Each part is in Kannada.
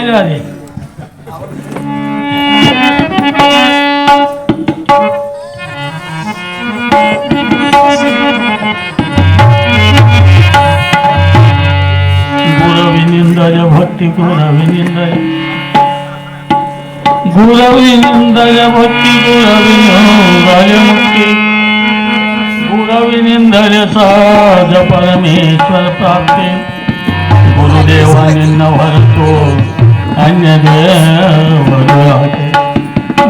ಹೇಳಿ ಗುರುವಿನಿಂದಲೇ ಭಕ್ತಿ ಗುರುವಿನಿಂದಲೇ ಭಕ್ತಿ ಗುರುವಿನಿಂದಲೇ ಮುಕ್ತಿ ಗುರುವಿನಿಂದಲೇ ಸಹಜ ಪರಮೇಶ್ವರ ಪ್ರಾಪ್ತಿ ಗುರುದೇವ ನಿನ್ನ ಹೊರತು ಅನ್ಯ ದೇವರು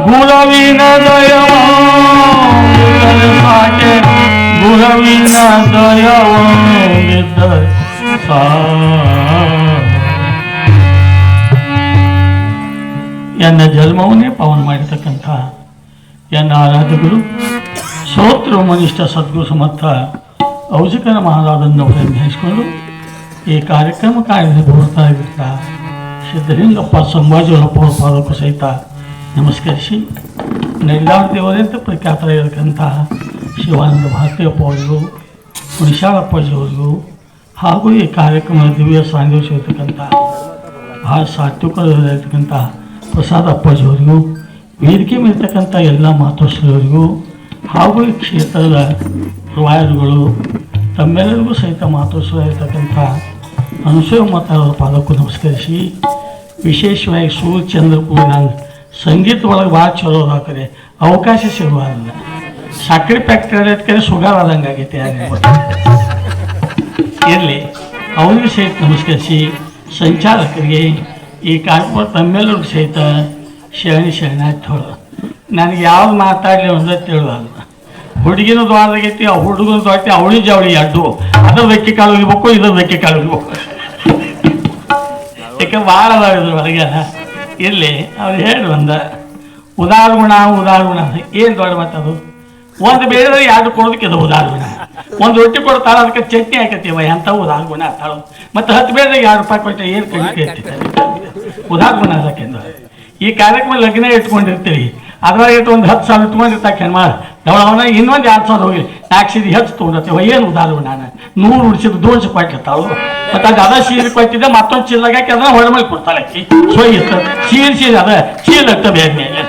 ಗುರುವಿನ ದಯವಿದ್ದರೆ ಸಾಕೆ ಗುರುವಿನ ದಯವಿದ್ದರೆ ಎನ್ನ ಜನ್ಮವನ್ನೇ ಪವನ ಮಾಡಿರ್ತಕ್ಕಂಥ ಎನ್ನ ಆರಾಧಕರು ಶ್ರೋತೃ ಮನಿಷ್ಠ ಸದ್ಗುರು ಸಮರ್ಥ ಔಜಿಕರ ಮಹಾರಾಜನವರನ್ನು ನೆನೆಸಿಕೊಂಡು ಈ ಕಾರ್ಯಕ್ರಮ ಕಾರ್ಯನಿರ್ವಹಿಸ್ತಾ ಇದ್ದ ಸಿದ್ಧಲಿಂಗಪ್ಪ ಸಂಭಾಜಿಯಪ್ಪ ಪಾದಕ್ಕೂ ಸಹಿತ ನಮಸ್ಕರಿಸಿ ನೆಲ್ಲಾರ ದೇವರಂತ ಪ್ರಖ್ಯಾತರಾಗಿರ್ತಕ್ಕಂಥ ಶಿವಾನಂದ ಭಾರತೀಯಪ್ಪ ಅವರಿಗೂ ಹುಣಸಾಳಪ್ಪಾಜಿಯವರಿಗೂ ಹಾಗೂ ಈ ಕಾರ್ಯಕ್ರಮದ ದಿವ್ಯ ಸಾನ್ನಿಧ್ಯವಿರ್ತಕ್ಕಂಥ ಭಾಳ ಸಾತ್ವಿಕವಾಗಿರ್ತಕ್ಕಂಥ ಪ್ರಸಾದ್ ಅಪ್ಪಾಜಿಯವರಿಗೂ ವೇದಿಕೆ ಮೇಲಿರ್ತಕ್ಕಂಥ ಎಲ್ಲ ಮಾತೋಶ್ವರಿಯವರಿಗೂ ಹಾಗೂ ಈ ಕ್ಷೇತ್ರದ ರಾಯರುಗಳು ತಮ್ಮೆಲ್ಲರಿಗೂ ಸಹಿತ ಮಾತೋಶ್ವರಿರ್ತಕ್ಕಂಥ ಅನುಸೂಯ ಮಾತಾಡೋರ ಪಾದಕ್ಕೂ ನಮಸ್ಕರಿಸಿ ವಿಶೇಷವಾಗಿ ಸೂರ್ಯಚಂದ್ರಪೂರ್ ನಾನು ಸಂಗೀತ ಒಳಗೆ ಭಾಳ ಚಲೋ ಅದಾಕರೆ ಅವಕಾಶ ಸಿಗುವುದಿಲ್ಲ ಸಕ್ಕರೆ ಫ್ಯಾಕ್ಟ್ರಿ ಅದಕ್ಕೆ ಸುಗಾರ್ ಆದಂಗೆ ಆಗೈತೆ ಇರಲಿ ಅವರಿಗೂ ಸಹಿತ ನಮಸ್ಕರಿಸಿ ಸಂಚಾಲಕರಿಗೆ ಈ ಕಾರ್ಯಕ್ರಮ ತಮ್ಮೆಲ್ಲರಿಗೂ ಸಹಿತ ಶರಣಾರ್ಥಿ ಹೊರ ನನಗೆ ಯಾವ್ದು ಮಾತಾಡಲಿ ಅಂದ್ರೆ ತಿಳಿದಲ್ಲ ಹುಡುಗಿನ ದ್ವಾರದಾಗೈತಿ ಆ ಹುಡುಗನ ದ್ವಾರತಿ ಅವಳಿ ಜವಳಿ ಅಡ್ಡು ಅದ್ರ ಬೆಕ್ಕಿ ಕಾಲು ಹೋಗ್ಬೇಕು ಇದ್ರ ಬೆಕ್ಕಿ ಕಾಲು ಹೋಗ್ಬೇಕು ಯಾಕೆ ಭಾಳ ಅದಾವಿದ್ರು ಹೊರಗೆ ಇರಲಿ ಅವ್ರು ಹೇಳಿ ಬಂದ ಉದಾರ ಗುಣ ಏನು ದೊಡ್ಡ ಮಾತದು ಒಂದು ಬೇರೆ ಎರಡು ಕೊಡೋದಕ್ಕೆ ಅದು ಉದಾರ ಗುಣ ಒಂದು ರೊಟ್ಟಿ ಕೊಡ್ತಾಳೆ ಅದಕ್ಕೆ ಚಟ್ನಿ ಹಾಕತ್ತೀವ ಎಂಥ ಉದಾರ ಗುಣ ಆಗ್ತಾಳು ಮತ್ತು 10 ಬೇರೆದಾಗ 2 ರೂಪಾಯಿ ಕೊಟ್ಟರೆ ಏನು ಕಡಿಮೆ ಉದಾರ ಗುಣ ಅದಕ್ಕೆಂದು ಈ ಕಾರ್ಯಕ್ರಮ ಲಗ್ನ ಇಟ್ಕೊಂಡಿರ್ತೀವಿ ಅದ್ರಾಗ ಒಂದು 10 ಸಾವಿರ ಇಟ್ಕೊಂಡಿರ್ತಾಕೆ ಹೆಣ್ಮಾಡ ಅವನ ಇನ್ನೊಂದು 2,000 ಹೋಗಿ 4 ಸೀರೆ ಹೆಚ್ಚು ತೊಗೊಂಡಿರ್ತೀವಿ ಏನು ಉದಾರ ನಾನು 100 ಉಡಿಸಿದ್ದು 200 ಕೊಟ್ಟಿರ್ತಾಳು ಮತ್ತು ಅದು ಅದ ಸೀರೆ ಕೊಟ್ಟಿದ್ದೆ ಮತ್ತೊಂದು ಚೀಲದಾಗ ಹಾಕಿ ಅದನ್ನ ಹೊಳೆ ಮೇಲೆ ಕೊಡ್ತಾಳೆ ಅಕ್ಕಿ ಸೊಯ್ಯಿತ್ತು ಸೀರೆ ಅದ ಚೀಲ ಇರ್ತ ಬೇರೆ ಮೇಲೆ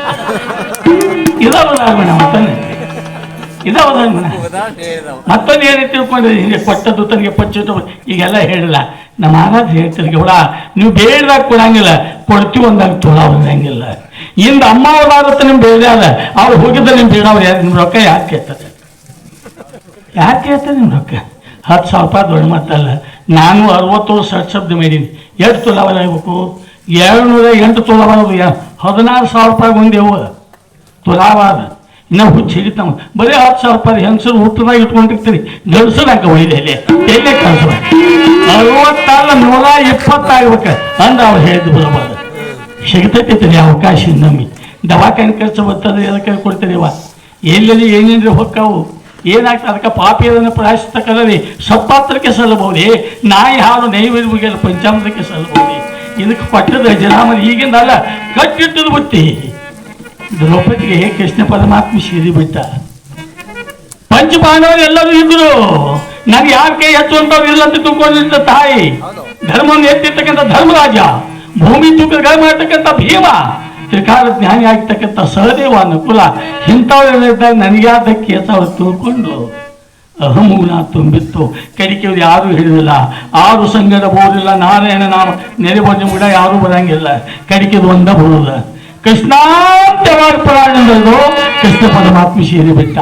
ಇದಾವ ಉದಾರ ಗುಣ ಮತ್ತೊಂದು ಇದಾವ ಉದಾರ ಗುಣ ಮತ್ತೊಂದು ಏನು ತಿಳ್ಕೊಂಡಿರಿ ಹಿಂಗೆ ಕೊಟ್ಟದ್ದು ತನಗೆ ಪಚ್ಚಿಟ್ಟು ಈಗೆಲ್ಲ ಹೇಳಿಲ್ಲ ನಮ್ಮ ಆರಾಧ ಹೇಳ್ತಿರ್ಗೆ ಹುಳ ನೀವು ಬೇಡದಾಗ ಕೊಡಂಗಿಲ್ಲ ಕೊಡ್ತೀವಿ ಅಂದಾಗ ತೊಳಂಗಿಲ್ಲ ಇಂದ ಅಮ್ಮ ಅವರಾದತ್ತ ನಿಮ್ ಬೇರೆ ಅದ ಅವ್ರು ಹೋಗಿದ್ದ ನಿಮ್ ಬೇಡವ್ರು ಯಾರು ನಿಮ್ಮ ರೊಕ್ಕ ಯಾರು ಕೇಳ್ತಾರೆ ನಿಮ್ಮ ರೊಕ್ಕ 10,000 ರೂಪಾಯಿ ದೊಡ್ಡ ಮಾತಲ್ಲ ನಾನು 60 ಶಬ್ದ ಮಾಡೀನಿ ಎಷ್ಟು ತೊಲಾವಲ್ಲ ಆಗ್ಬೇಕು 208 ತೊಲಾವಲ್ಲ 16,000 ರೂಪಾಯಿ ಒಂದೇವು ತೊಲಾವಾದ ಇನ್ನ ಹುಚ್ಚ ಹಿಡಿತಾವ ಬರೀ 10,000 ರೂಪಾಯಿ ಹೆಂಗಸರು ಹುಟ್ಟದಾಗ ಇಟ್ಕೊಂಡಿರ್ತೀರಿ ಗಂಡಸರಾಕ ಒಯ್ದೆ ಎಲ್ಲೇ ಕಳ್ಸ 120 ಆಗ್ಬೇಕು ಅಂದ ಅವ್ರು ಹೇಳಿದ್ದು ಬರಬಾರ್ದು ಸಿಗ್ತೈತಿ ಅವಕಾಶ ನಮ್ಮಿ ದವಾಖಾನೆ ಖರ್ಚು ಬರ್ತದೆ ಅದಕ್ಕೆ ಕೊಡ್ತೀರಿವ ಎಲ್ಲೆಲ್ಲಿ ಏನೇನ್ರಿ ಹೊಕ್ಕವು ಏನಾಗ್ತದೆ ಅದಕ್ಕೆ ಪಾಪಿ ಅದನ್ನು ಪ್ರಾಯಶ್ಚಿತ್ತಕ್ಕಲ್ಲಿ ಸಪ್ಪಾತ್ರಕ್ಕೆ ಸಲ್ಲಬಹುದೇ ನಾಯಿ ಹಾಲು ನೈವೇದ್ಯ ಪಂಚಾಮೃತಕ್ಕೆ ಸಲ್ಲಬಹುದೇ ಇದಕ್ಕೆ ಪಟ್ಟದ ಜನಾಮದ ಈಗಿಂದ ಅಲ್ಲ ಕಟ್ಟಿಟ್ಟದು ಬುತ್ತಿ ದ್ರೌಪದಿಗೆ ಕೃಷ್ಣ ಪರಮಾತ್ಮ ಸೀರಿ ಬಿಟ್ಟ ಪಂಚಪಾಂಡವರು ಎಲ್ಲರೂ ಇದ್ರು ನನಗೆ ಯಾರ ಕೈ ಹಚ್ಚುವಂತವ್ರು ಇಲ್ಲ ಅಂತ ತಿಳ್ಕೊಂಡಿದ್ದ ತಾಯಿ ಧರ್ಮವನ್ನು ಎತ್ತಿರ್ತಕ್ಕಂಥ ಧರ್ಮರಾಜ ಭೂಮಿ ತೂಕ ಮಾಡ್ತಕ್ಕಂಥ ಭೀಮ ತ್ರಿಕಾಲ ಜ್ಞಾನಿ ಆಗ್ತಕ್ಕಂಥ ಸಹದೇವ ನಕುಲ ಇಂಥವ್ರೆಲ್ಲ ನನಗ್ಯಾದ ಕೇಸ ಅವ್ರು ತಿಳ್ಕೊಂಡು ಅಹಮೂನ ತುಂಬಿತ್ತು ಕಡಿಕೆಯವ್ರು ಯಾರೂ ಹಿಡಿದಿಲ್ಲ 6 ಸಂಗಡ ಬೋರಿಲ್ಲ ನಾರಾಯಣ ನಾಮ ನೆರೆ ಬಂದ ಕೂಡ ಯಾರೂ ಬರಂಗಿಲ್ಲ ಕಡಿಕೆದು ಒಂದ ಬರುವುದ ಕೃಷ್ಣಾಂತವಾಗಿ ಪುರಾಣಗಳು ಕೃಷ್ಣ ಪರಮಾತ್ಮ ಸೇರಿ ಬಿಟ್ಟ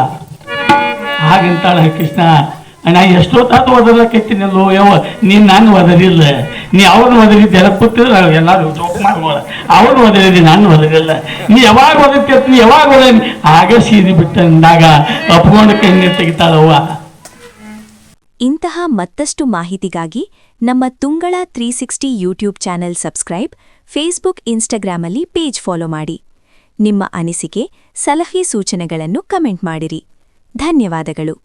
ಹಾಗಂತಾಳ ಕೃಷ್ಣ ಅಣ್ಣ ಎಷ್ಟೊತ್ತಾತು ಒದರ್ಲಕ್ಕೈತಿನಲ್ಲೋ ನೀನು ನಾನು ಒದರಿಲ್ಲ ನೀ ಅವ್ರನ್ನ ಒದರಿದ್ದೆ ಎಲ್ಲ ಕೂತಿದ್ರೆ ಎಲ್ಲರೂ ಜೋಕ್ ಮಾಡ್ಬೋದ ಅವ್ರನ್ನ ಒದರಿದ್ದೆ ನಾನು ಒದರಿಲ್ಲ ನೀ ಯಾವಾಗ ಒದರ್ತೀರ್ತೀನಿ ಯಾವಾಗ ಒದರಿ ಆಗ ಸೀರಿ ಬಿಟ್ಟ ಅಂದಾಗ ಅಪ್ಕೊಂಡು ಕಣ್ಣೀರು ತೆಗಿತಾಳವ್ವ. ಇಂತಹ ಮತ್ತಷ್ಟು ಮಾಹಿತಿಗಾಗಿ ನಮ್ಮ Tungala 360 YouTube channel subscribe, Facebook ಇನ್ಸ್ಟಾಗ್ರಾಮಲ್ಲಿ ಪೇಜ್ ಫಾಲೋ ಮಾಡಿ. ನಿಮ್ಮ ಅನಿಸಿಕೆ ಸಲಹೆ ಸೂಚನೆಗಳನ್ನು ಕಮೆಂಟ್ ಮಾಡಿರಿ. ಧನ್ಯವಾದಗಳು.